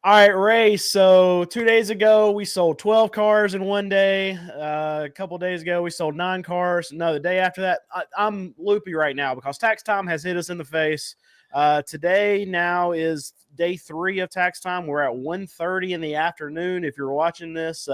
All right, Ray. So 2 days ago, we sold 12 cars in one day. A couple days ago, we sold 9 cars. No, the day after that, I'm loopy right now because tax time has hit us in the face. Today now is day 3 of tax time. We're at 1:30 in the afternoon. If you're watching this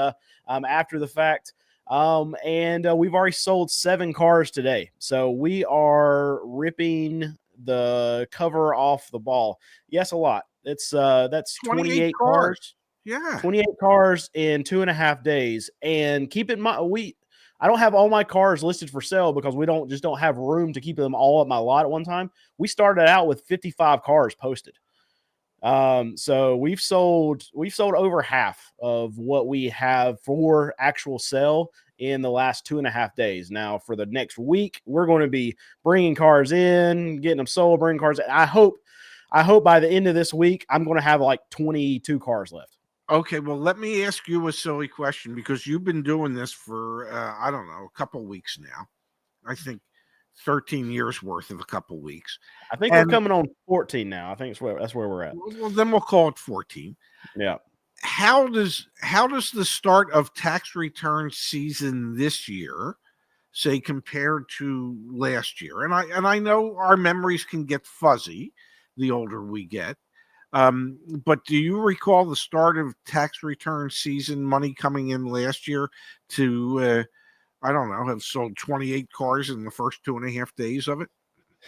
after the fact, and we've already sold 7 cars today. So we are ripping the cover off the ball. Yes, a lot. That's 28 28 cars. cars, Yeah. 28 cars in 2.5 days. And keep in mind, I don't have all my cars listed for sale because we don't have room to keep them all at my lot at one time. We started out with 55 cars posted. So we've sold over half of what we have for actual sale in the last 2.5 days. Now, for the next week, we're going to be bringing cars in, getting them sold, bringing cars. I hope by the end of this week, I'm going to have like 22 cars left. Okay, well, let me ask you a silly question because you've been doing this for, I don't know, a couple weeks now. I think 13 years worth of a couple weeks. I think we're And coming on 14 now. I think that's where we're at. well, then we'll call it 14. Yeah. How does the start of tax return season this year say compared to last year? And I know our memories can get fuzzy the older we get. But do you recall the start of tax return season, money coming in last year to, I don't know, have sold 28 cars in the first 2.5 days of it?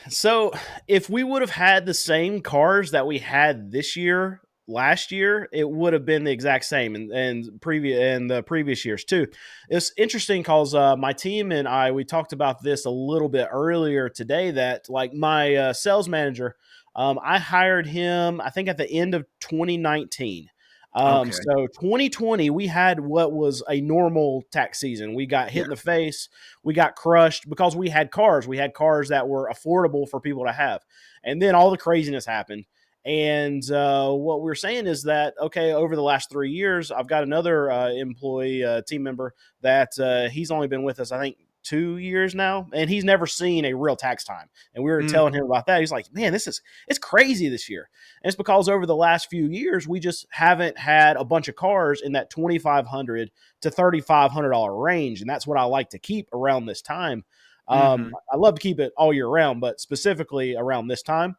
So if we would have had the same cars that we had this year last year, it would have been the exact same and the previous years too. It's interesting because my team and we talked about this a little bit earlier today that like my sales manager, I hired him I think at the end of 2019. Okay. So 2020, we had what was a normal tax season. We got hit Yeah. in the face, we got crushed because we had cars. We had cars that were affordable for people to have. And then all the craziness happened. And what we're saying is that, okay, over the last 3 years, I've got another employee, team member that he's only been with us, I think, 2 years now, and he's never seen a real tax time. And we were telling him about that. He's like, man, it's crazy this year. And it's because over the last few years, we just haven't had a bunch of cars in that 2,500 to $3,500 range, and that's what I like to keep around this time. Mm-hmm. I love to keep it all year round, but specifically around this time,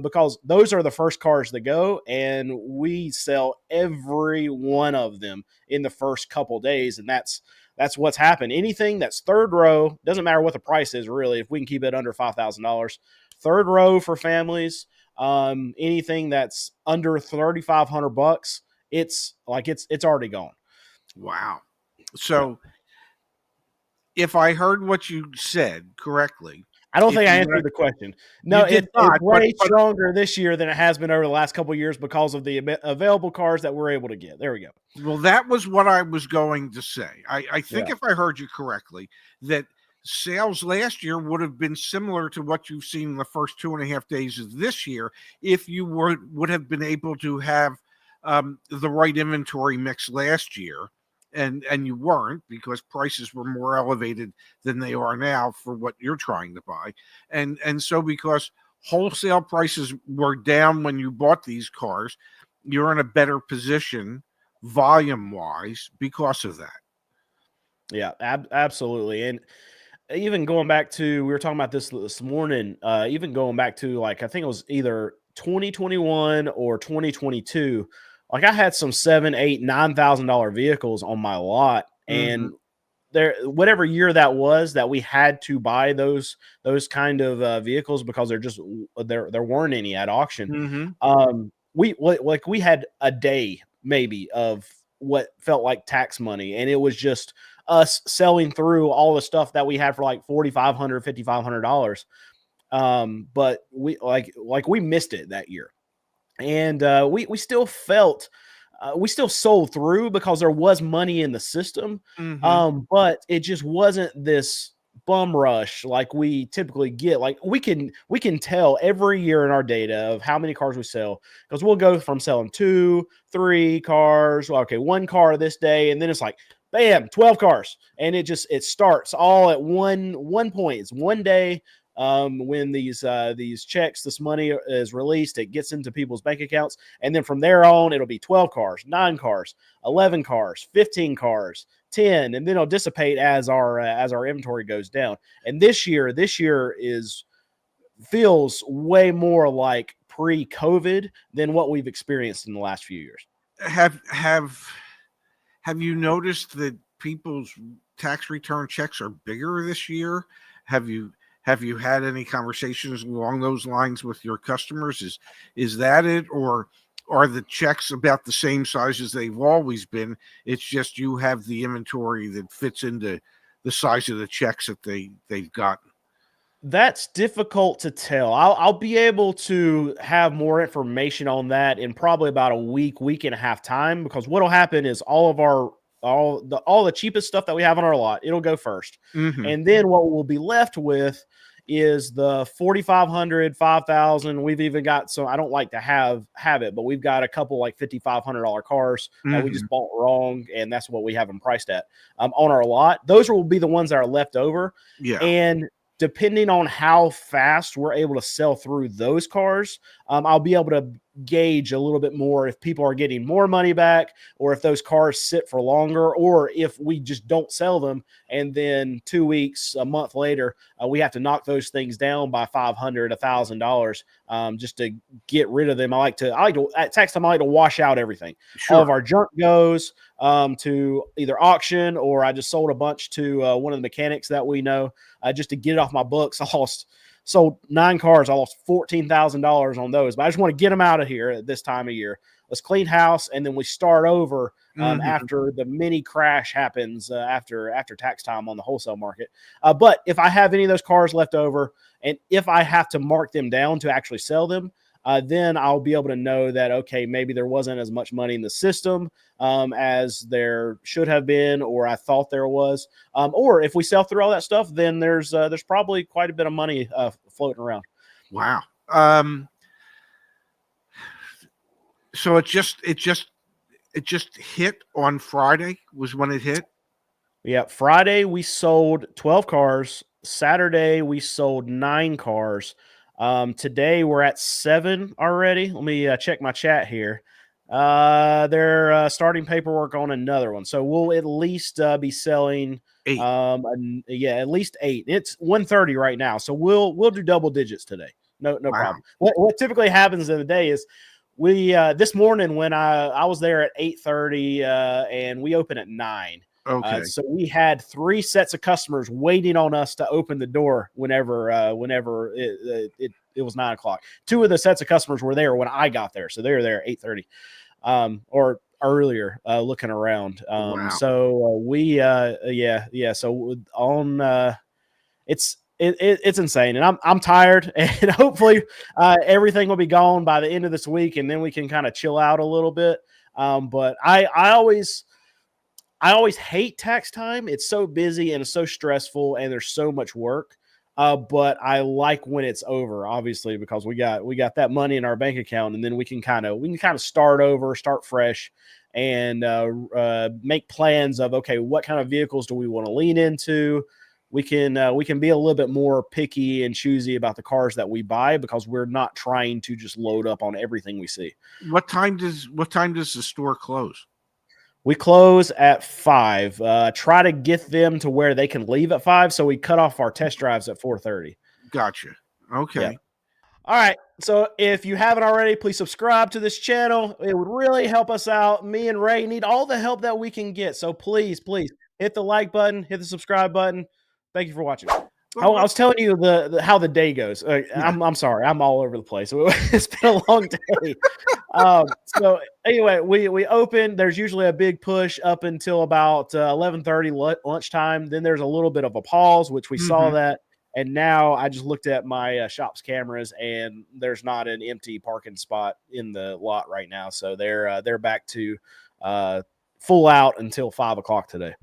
because those are the first cars that go, and we sell every one of them in the first couple days, and that's what's happened. Anything that's third row, doesn't matter what the price is, really. If we can keep it under $5,000, third row for families, anything that's under $3,500, it's already gone. Wow. Yeah. So if I heard what you said correctly, I don't if think I you answered the question. you No, did it's not, but way stronger this year than it has been over the last couple of years because of the available cars that we're able to get. There we go. well, that was what I was going to say. I think Yeah. if I heard you correctly, that sales last year would have been similar to what you've seen in the first 2.5 days of this year if you would have been able to have the right inventory mix last year. And you weren't because prices were more elevated than they are now for what you're trying to buy. And so because wholesale prices were down when you bought these cars, you're in a better position volume wise because of that. Yeah, absolutely. And even going back to, we were talking about this morning, even going back to like, I think it was either 2021 or 2022. Like I had some 7, 8, $9,000 vehicles on my lot, Mm-hmm. and there, whatever year that was, that we had to buy those kind of vehicles because there weren't any at auction. Mm-hmm. We had a day maybe of what felt like tax money, and it was just us selling through all the stuff that we had for like $4,500, $5,500. But we missed it that year, and we still felt we still sold through because there was money in the system, Mm-hmm. but it just wasn't this bum rush like we typically get. Like we can tell every year in our data of how many cars we sell, because we'll go from selling 2, 3 cars, okay, 1 car this day, and then it's like bam, 12 cars, and it starts all at one point. It's one day, when these checks, this money is released, it gets into people's bank accounts, and then from there on, it'll be 12 cars, 9 cars, 11 cars, 15 cars, 10, and then it'll dissipate as our inventory goes down. And this year is feels way more like pre-COVID than what we've experienced in the last few years. Have you noticed that people's tax return checks are bigger this year? Have you had any conversations along those lines with your customers? Is that it, or are the checks about the same size as they've always been? It's just you have the inventory that fits into the size of the checks that they've gotten. That's difficult to tell. I'll be able to have more information on that in probably about a week and a half time, because what'll happen is all the cheapest stuff that we have on our lot, it'll go first. Mm-hmm. And then what we'll be left with is the 4,500, 5,000. We've even got some, I don't like to have it, but we've got a couple like $5,500 cars that we just bought wrong, and that's what we have them priced at on our lot. Those will be the ones that are left over. Yeah. And depending on how fast we're able to sell through those cars, I'll be able to gauge a little bit more if people are getting more money back, or if those cars sit for longer, or if we just don't sell them and then 2 weeks, a month later, we have to knock those things down by $500, $1,000 just to get rid of them. I like to at tax time, I like to wash out everything. Sure. All of our junk goes to either auction, or I just sold a bunch to one of the mechanics that we know just to get it off my books. Sold 9 cars. I lost $14,000 on those, but I just want to get them out of here at this time of year. Let's clean house, and then we start over after the mini crash happens after tax time on the wholesale market. But if I have any of those cars left over, and if I have to mark them down to actually sell them, then I'll be able to know that, okay, maybe there wasn't as much money in the system as there should have been, or I thought there was. Or if we sell through all that stuff, then there's probably quite a bit of money floating around. Wow. So it just hit on Friday was when it hit? Yeah, Friday we sold 12 cars. Saturday we sold 9 cars. Today we're at 7 already. Let me check my chat here. They're starting paperwork on another one, so we'll at least be selling 8. At least 8. It's 1:30 right now, so we'll do double digits today. No wow. problem. What typically happens in the day is we this morning when I was there at 8:30 and we open at 9. Okay. So we had 3 sets of customers waiting on us to open the door whenever it was 9 o'clock. 2 of the sets of customers were there when I got there, so they were there at 8:30 or earlier, looking around. Wow. So So on it's insane, and I'm tired, and hopefully everything will be gone by the end of this week, and then we can kind of chill out a little bit. But I always hate tax time. It's so busy and it's so stressful, and there's so much work. But I like when it's over, obviously, because we got that money in our bank account, and then we can kind of start over, start fresh, and make plans of, okay, what kind of vehicles do we want to lean into? We can be a little bit more picky and choosy about the cars that we buy, because we're not trying to just load up on everything we see. What time does the store close? We close at 5. Try to get them to where they can leave at 5, so we cut off our test drives at 4:30. Gotcha. Okay. Yeah. All right. So if you haven't already, please subscribe to this channel. It would really help us out. Me and Ray need all the help that we can get. So please hit the like button, hit the subscribe button. Thank you for watching. I was telling you how the day goes. Yeah. I'm sorry. I'm all over the place. It's been a long day. So anyway, we open. There's usually a big push up until about 11:30 lunchtime. Then there's a little bit of a pause, which we saw that. And now I just looked at my shop's cameras, and there's not an empty parking spot in the lot right now. So they're back to full out until 5 o'clock today.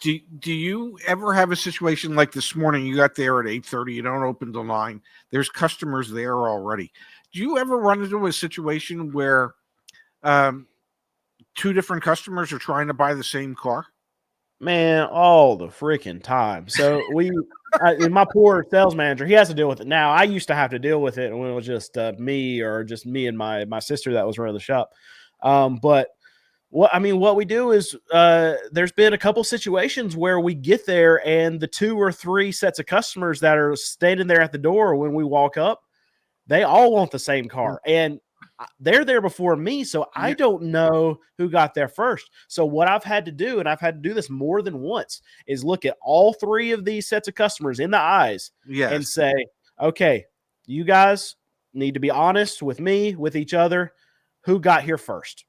Do you ever have a situation like this morning? You got there at 8:30. You don't open till 9. There's customers there already. Do you ever run into a situation where 2 different customers are trying to buy the same car? Man, all the freaking time. So And my poor sales manager, he has to deal with it now. I used to have to deal with it when it was just me or just me and my sister that was running the shop. But what we do is there's been a couple situations where we get there and the 2 or 3 sets of customers that are standing there at the door when we walk up, they all want the same car. And they're there before me, so I Yeah. don't know who got there first. So what I've had to do, and I've had to do this more than once, is look at all 3 of these sets of customers in the eyes and Yes. say, okay, you guys need to be honest with me, with each other. Who got here first?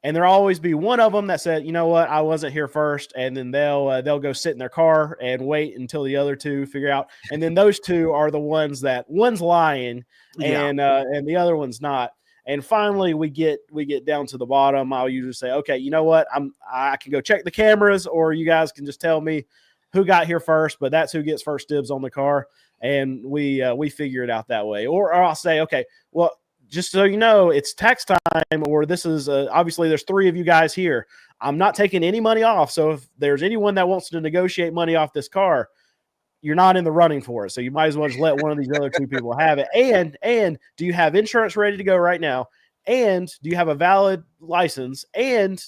And there'll always be one of them that said, you know what, I wasn't here first, and then they'll go sit in their car and wait until the other 2 figure out. And then those 2 are the ones that one's lying Yeah. and the other one's not. And finally, we get down to the bottom. I'll usually say, okay, you know what, I can go check the cameras, or you guys can just tell me who got here first. But that's who gets first dibs on the car, and we figure it out that way. Or I'll say, okay, well, just so you know, it's tax time, or this is obviously there's 3 of you guys here. I'm not taking any money off. So if there's anyone that wants to negotiate money off this car, you're not in the running for it. So you might as well just let one of these other 2 people have it. And do you have insurance ready to go right now? And do you have a valid license? And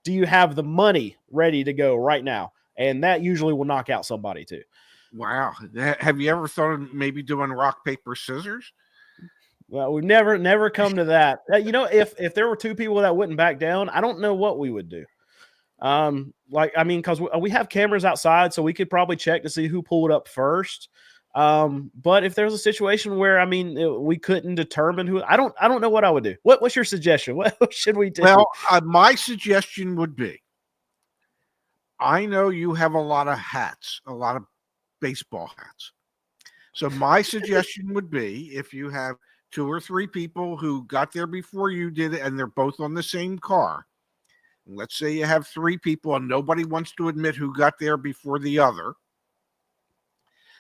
do you have the money ready to go right now? And that usually will knock out somebody too. Wow. Have you ever thought of maybe doing rock, paper, scissors? Well, we've never come to that. If there were 2 people that wouldn't back down, I don't know what we would do. Because we have cameras outside, so we could probably check to see who pulled up first. But if there's a situation where we couldn't determine who, I don't know what I would do. What's your suggestion? What should we do? Well, my suggestion would be, I know you have a lot of hats, a lot of baseball hats. So my suggestion would be, if you have 2 or 3 people who got there before you did it and they're both on the same car. Let's say you have 3 people and nobody wants to admit who got there before the other.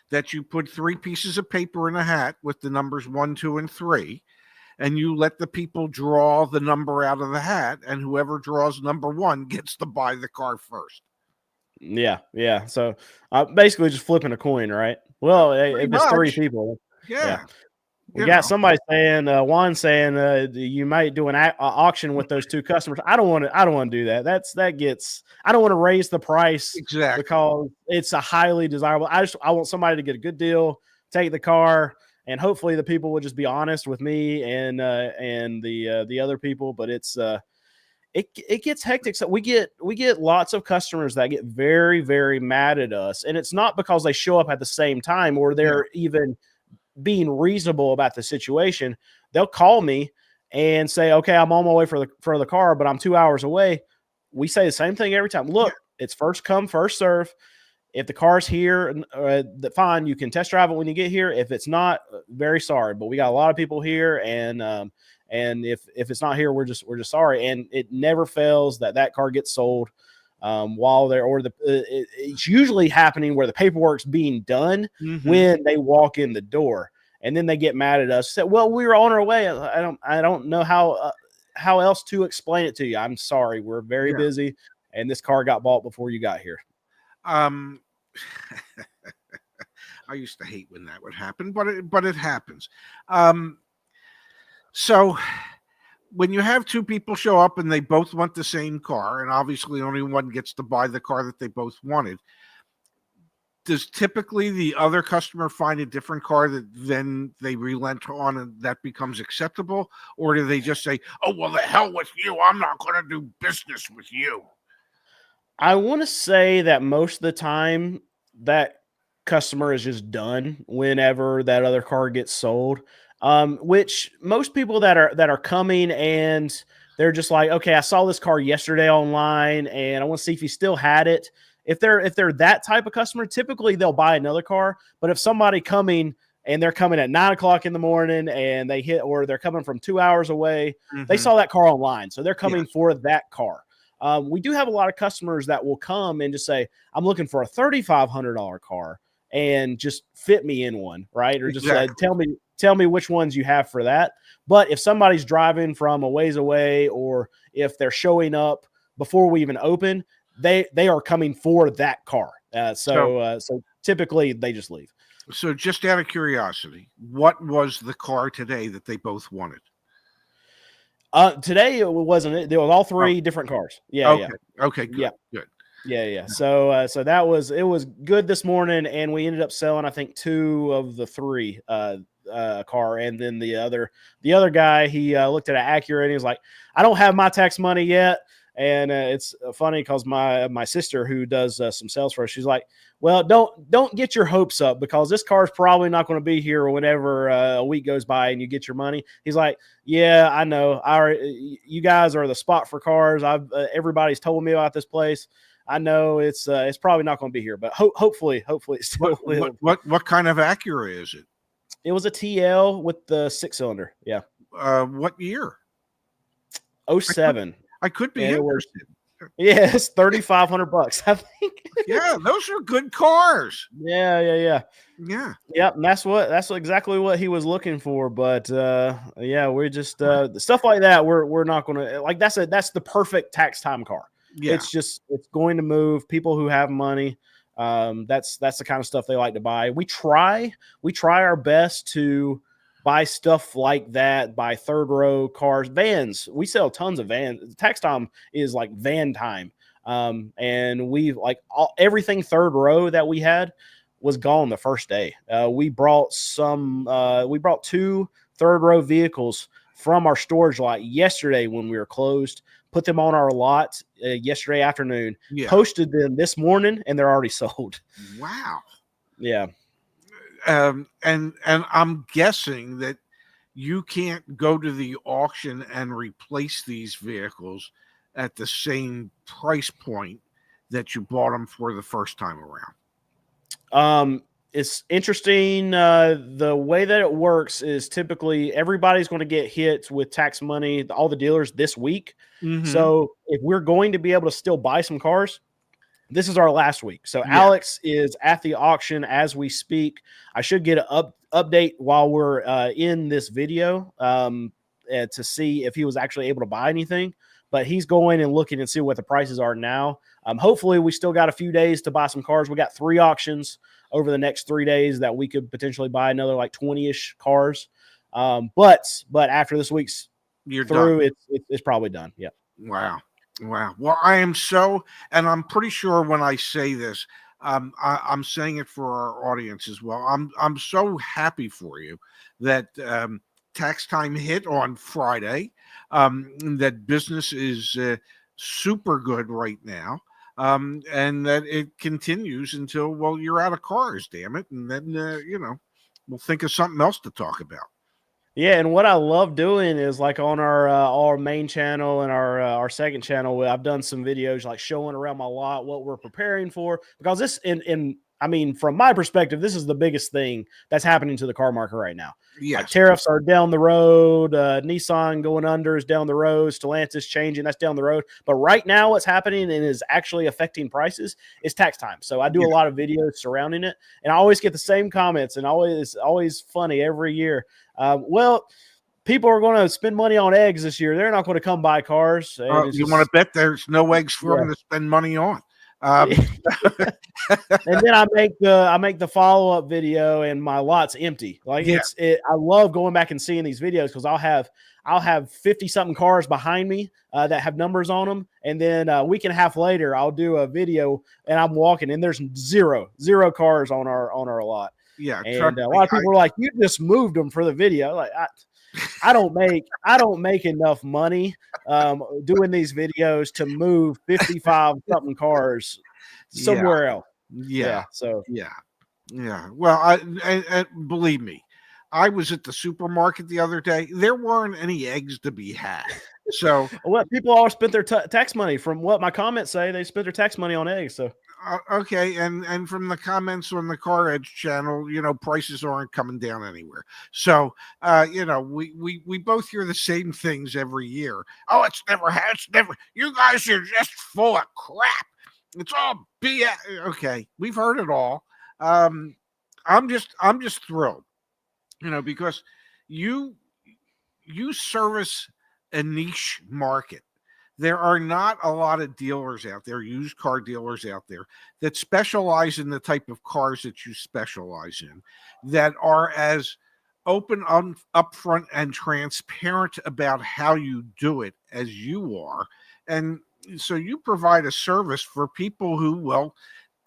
That you put 3 pieces of paper in a hat with the numbers 1, 2, and 3, and you let the people draw the number out of the hat, and whoever draws number 1 gets to buy the car first. Yeah. So basically just flipping a coin, right? Well, if it's 3 people. Yeah. We got somebody saying, Juan saying, you might do an auction with those 2 customers. I don't want to do that. I don't want to raise the price Exactly, because it's a highly desirable. I want somebody to get a good deal, take the car, and hopefully the people will just be honest with me and the other people. But it gets hectic. So we get lots of customers that get very, very mad at us, and it's not because they show up at the same time or they're even being reasonable about the situation. They'll call me and say, okay, I'm on my way for the car, but I'm 2 hours away. We say the same thing every time. Look, it's first come, first serve. If the car's here, fine, you can test drive it when you get here. If it's not, very sorry, but we got a lot of people here, and if it's not here, we're just sorry. And it never fails that car gets sold while they're, or it's usually happening where the paperwork's being done when they walk in the door, and then they get mad at us. Say, well, we were on our way. I don't know how else to explain it to you. I'm sorry, we're very busy, and this car got bought before you got here. I used to hate when that would happen, but it happens. So when you have 2 people show up and they both want the same car, and obviously only one gets to buy the car that they both wanted, does typically the other customer find a different car that then they relent on and that becomes acceptable? Or do they just say, oh, well, the hell with you, I'm not going to do business with you? I want to say that most of the time that customer is just done whenever that other car gets sold. Which most people that are coming and they're just like, okay, I saw this car yesterday online and I want to see if you still had it. If they're that type of customer, typically they'll buy another car. But if somebody coming and they're coming at 9 o'clock in the morning and they're coming from 2 hours away, they saw that car online, so they're coming for that car. We do have a lot of customers that will come and just say, I'm looking for a $3,500 car and just fit me in one, right? Or just tell me which ones you have for that. But if somebody's driving from a ways away, or if they're showing up before we even open, they are coming for that car. So, So typically they just leave. so just out of curiosity, what was the car today that they both wanted? Today it wasn't it. There was all Oh, three different cars. Yeah, yeah, okay. Okay, yeah. good, good. Yeah, yeah. So that was it was good this morning, and we ended up selling I think two of the three car, and then the other guy he looked at an Acura and he was like, I don't have my tax money yet, and it's funny because my sister who does some sales for us, she's like, well, don't get your hopes up because this car is probably not going to be here whenever a week goes by and you get your money. He's like, yeah, I know. You guys are the spot for cars. I've everybody's told me about this place. I know it's probably not going to be here, but hopefully it still will. What kind of Acura is it? It was a TL with the 6-cylinder. Yeah, What year? I could, 07. I could be And it was interested. it's $3,500, I think. Yeah, those are good cars. Yeah. Yeah. Yep, and that's exactly what he was looking for. But yeah, we're just stuff like that. We're not going to like that's the perfect tax time car. Yeah. It's going to move people who have money. That's the kind of stuff they like to buy. We try our best to buy stuff like that, buy third row cars, vans. We sell tons of vans. Tax time is like van time. And we like everything third row that we had was gone the first day. We brought two third row vehicles from our storage lot yesterday when we were closed, put them on our lot yesterday afternoon, posted them this morning, and they're already sold. Wow. Yeah. And I'm guessing that you can't go to the auction and replace these vehicles at the same price point that you bought them for the first time around. It's interesting. The way that it works is typically everybody's going to get hit with tax money, all the dealers this week. Mm-hmm. So if we're going to be able to still buy some cars, this is our last week. So Alex is at the auction as we speak. I should get an update while we're in this video to see if he was actually able to buy anything. But he's going and looking and see what the prices are now. Hopefully, we still got a few days to buy some cars. We got 3 auctions over the next 3 days that we could potentially buy another like 20-ish cars. But after this week's through, it's probably done. Yeah. Wow. Well, I am so, and I'm pretty sure when I say this, I'm saying it for our audience as well. I'm so happy for you that tax time hit on Friday. That business is super good right now. And that it continues until, well, you're out of cars, damn it. And then, we'll think of something else to talk about. Yeah, and what I love doing is like on our main channel and our second channel, I've done some videos like showing around my lot what we're preparing for, because this I mean, from my perspective, this is the biggest thing that's happening to the car market right now. Yes. Like tariffs are down the road. Nissan going under is down the road. Stellantis changing, that's down the road. But right now what's happening and is actually affecting prices is tax time. So I do a lot of videos surrounding it, and I always get the same comments, and always funny every year. Well, people are going to spend money on eggs this year. They're not going to come buy cars. You want to bet there's no eggs for them to spend money on. And then I make the follow-up video and my lot's empty. Like I love going back and seeing these videos because I'll have 50 something cars behind me that have numbers on them. And then a week and a half later, I'll do a video and I'm walking and there's zero cars on our lot. Yeah. And a lot of people are like, you just moved them for the video. Like I don't make enough money doing these videos to move 55 something cars somewhere else. Yeah. So Well, I believe me, I was at the supermarket the other day. There weren't any eggs to be had. So what people all spent their tax money, from what my comments say, they spent their tax money on eggs. So okay, and from the comments on the Car Edge channel, prices aren't coming down anywhere. So we both hear the same things every year. Oh, it's never. You guys are just full of crap. It's all BS. Okay, we've heard it all. I'm just thrilled, because you service a niche market there are not a lot of dealers out there, used car dealers out there, that specialize in the type of cars that you specialize in, that are as open, upfront, and transparent about how you do it as you are. And so you provide a service for people who, well,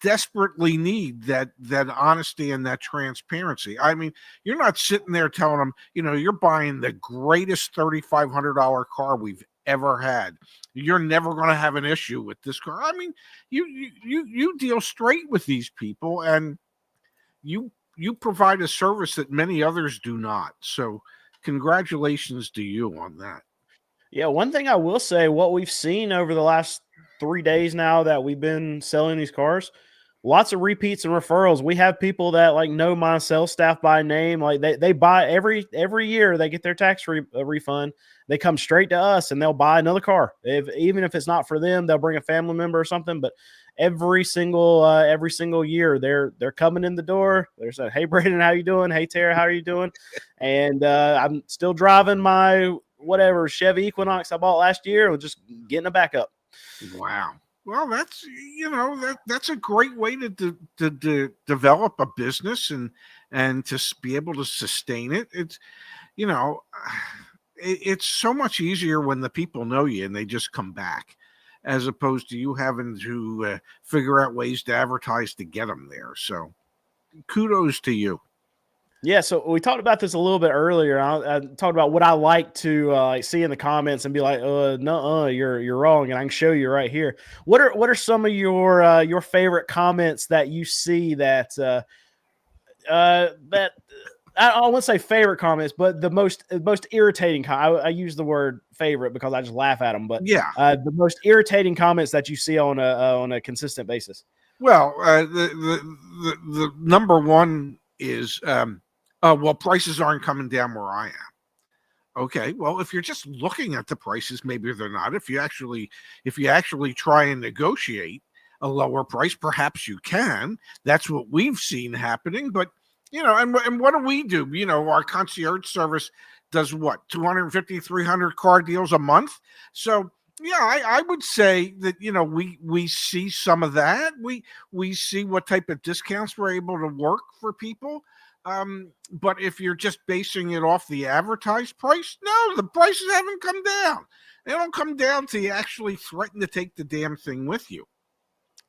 desperately need that honesty and that transparency. I mean, you're not sitting there telling them, you're buying the greatest $3,500 car we've ever had. You're never going to have an issue with this car. I mean, you deal straight with these people, and you provide a service that many others do not. So congratulations to you on that. Yeah, one thing I will say, what we've seen over the last 3 days now that we've been selling these cars, lots of repeats and referrals. We have people that like know my sales staff by name. Like they buy every year, they get their tax refund. They come straight to us and they'll buy another car. Even if it's not for them, they'll bring a family member or something. But every single year, they're coming in the door. They're saying, "Hey, Braden, how you doing? Hey, Tara, how are you doing?" And I'm still driving my whatever Chevy Equinox I bought last year and just getting a backup. Wow. Well, that's that's a great way to develop a business and to be able to sustain it. It's it's so much easier when the people know you and they just come back, as opposed to you having to figure out ways to advertise to get them there. So kudos to you. Yeah, so we talked about this a little bit earlier. I talked about what I like to see in the comments and be like, no, you're wrong," and I can show you right here. What are some of your favorite comments that you see that that I won't say favorite comments, but the most irritating. I use the word favorite because I just laugh at them, but Yeah. the most irritating comments that you see on a consistent basis. Well, the number one is, well, prices aren't coming down where I am. Okay, well, if you're just looking at the prices, maybe they're not. If you actually try and negotiate a lower price, perhaps you can. That's what we've seen happening. But and what do? Our concierge service does what, 250, 300 car deals a month. So yeah, I would say that we see some of that. We see what type of discounts we're able to work for people. But if you're just basing it off the advertised price, no, the prices haven't come down. They don't come down till you actually threaten to take the damn thing with you.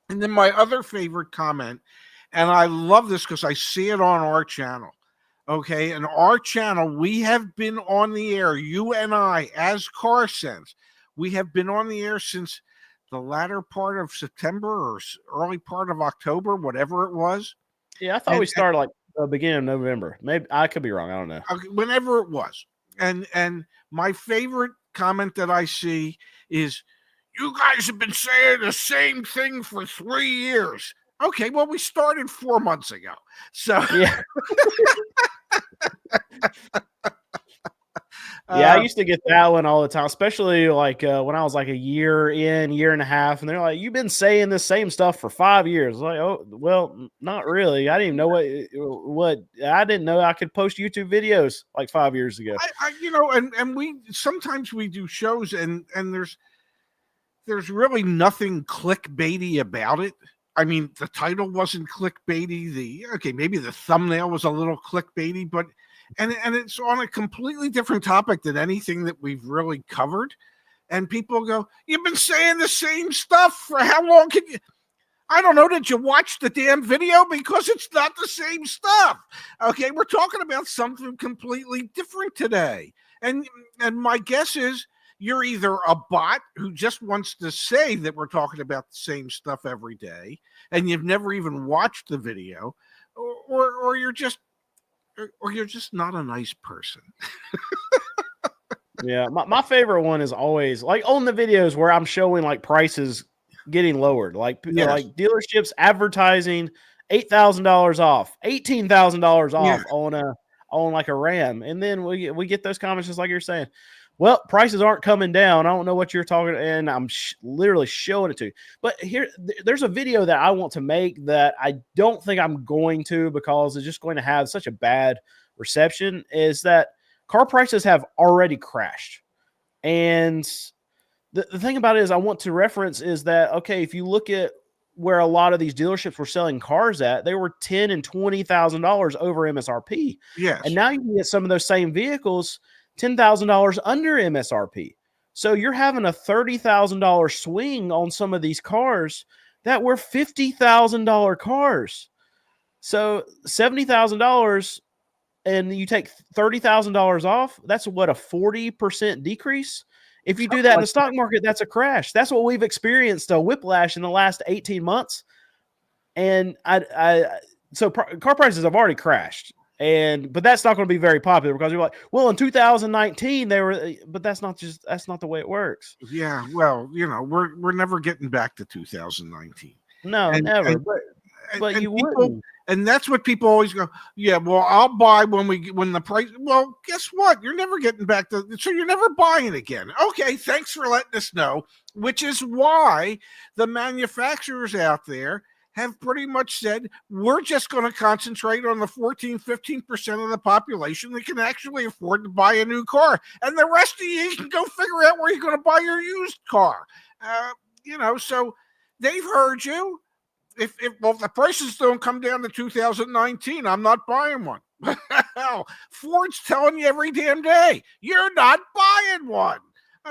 And then my other favorite comment, and I love this because I see it on our channel. Okay, and our channel, we have been on the air, you and I, as Car Sense. We have been on the air since the latter part of September or early part of October, whatever it was. Yeah, I thought we started like beginning of November. Maybe I could be wrong. I don't know. Whenever it was. And my favorite comment that I see is, "You guys have been saying the same thing for 3 years." Okay, well, we started 4 months ago. So yeah. Yeah, I used to get that one all the time, especially like when I was like a year and a half, and they're like, "You've been saying the same stuff for 5 years." I was like, "Oh, well, not really. I didn't even know what I didn't know I could post YouTube videos like 5 years ago." And we sometimes we do shows and there's really nothing clickbaity about it. I mean, the title wasn't clickbaity. Maybe the thumbnail was a little clickbaity, but and it's on a completely different topic than anything that we've really covered. And people go, "You've been saying the same stuff for how long? Can you?" I don't know. Did you watch the damn video? Because it's not the same stuff. Okay, we're talking about something completely different today. And my guess is you're either a bot who just wants to say that we're talking about the same stuff every day, and you've never even watched the video, or you're just not a nice person. Yeah, my favorite one is always like on the videos where I'm showing like prices getting lowered, like dealerships advertising $8,000 off, $18,000 off on like a Ram, and then we get those comments just like you're saying. Well, prices aren't coming down. I don't know what you're talking, and I'm literally showing it to you. But there's a video that I want to make that I don't think I'm going to because it's just going to have such a bad reception. Is that car prices have already crashed, and the thing about it is I want to reference is that, okay, if you look at where a lot of these dealerships were selling cars at, they were $10,000 and $20,000 over MSRP. And Yes. now you can get some of those same vehicles $10,000 under MSRP. So you're having a $30,000 swing on some of these cars that were $50,000 cars. So $70,000 and you take $30,000 off, that's what, a 40% decrease? If you do Something that in like the stock market, that's a crash. That's what we've experienced, a whiplash in the last 18 months. And so car prices have already crashed. But that's not going to be very popular because you're like, well, in 2019 they were, but that's not the way it works. Yeah, well, we're never getting back to 2019. No, And never. and But and you people, wouldn't. and that's what people always go, yeah, well, I'll buy when the price. Well, guess what? You're never getting back to, so you're never buying again. Okay, thanks for letting us know. Which is why the manufacturers out there have pretty much said, we're just going to concentrate on the 14-15% of the population that can actually afford to buy a new car, and the rest of you can go figure out where you're going to buy your used car. So they've heard you. If the prices don't come down to 2019, I'm not buying one. Ford's telling you every damn day, you're not buying one.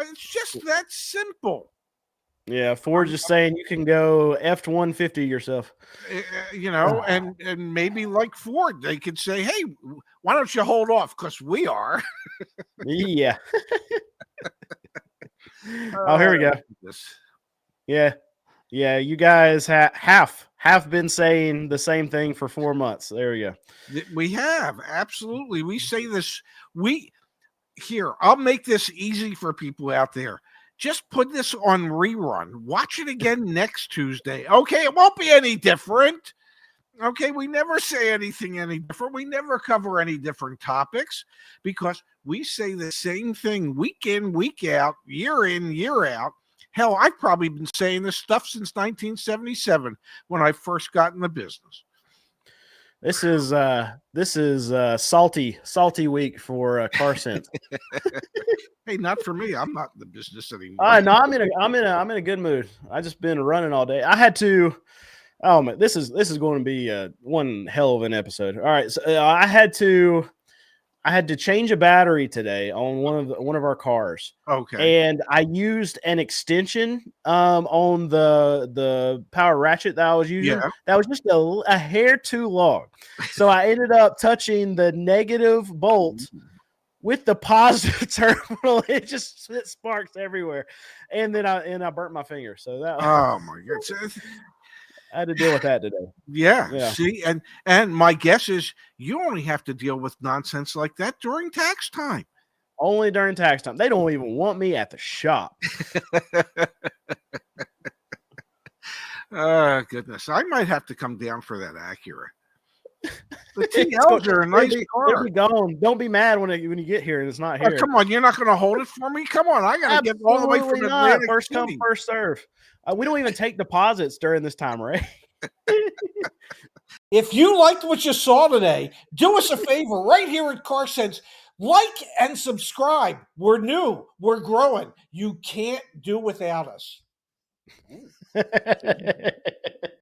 It's just that simple. Yeah, Ford's just saying you can go F-150 yourself. And maybe like Ford, they could say, hey, why don't you hold off? Because we are. Yeah. Oh, here we go. Yeah. Yeah, you guys have been saying the same thing for 4 months. There we go. We have, absolutely. We say this. I'll make this easy for people out there. Just put this on rerun. Watch it again next Tuesday. Okay, it won't be any different. Okay, we never say anything any different. We never cover any different topics because we say the same thing week in, week out, year in, year out. Hell, I've probably been saying this stuff since 1977 when I first got in the business. This is salty week for Car Sense. Hey, not for me. I'm not in the business anymore. No, I'm in a good mood. I just been running all day. I had to. Oh man, this is going to be one hell of an episode. All right, so I had to change a battery today on one of our cars. Okay. And I used an extension on the power ratchet that I was using. Yeah. That was just a hair too long. So I ended up touching the negative bolt with the positive terminal. It sparks everywhere. And then I burnt my finger. So that Oh my goodness. I had to deal with that today. Yeah. See, and my guess is you only have to deal with nonsense like that during tax time. Only during tax time. They don't even want me at the shop. Oh, goodness. I might have to come down for that Acura. The TLs are a nice car. It'll be gone. Don't be mad when you get here and it's not here. Come on, you're not going to hold it for me? Come on, I got to get all the way from Atlantic First come, first serve. We don't even take deposits during this time, right? If you liked what you saw today, do us a favor right here at Car Sense. Like and subscribe. We're new. We're growing. You can't do without us.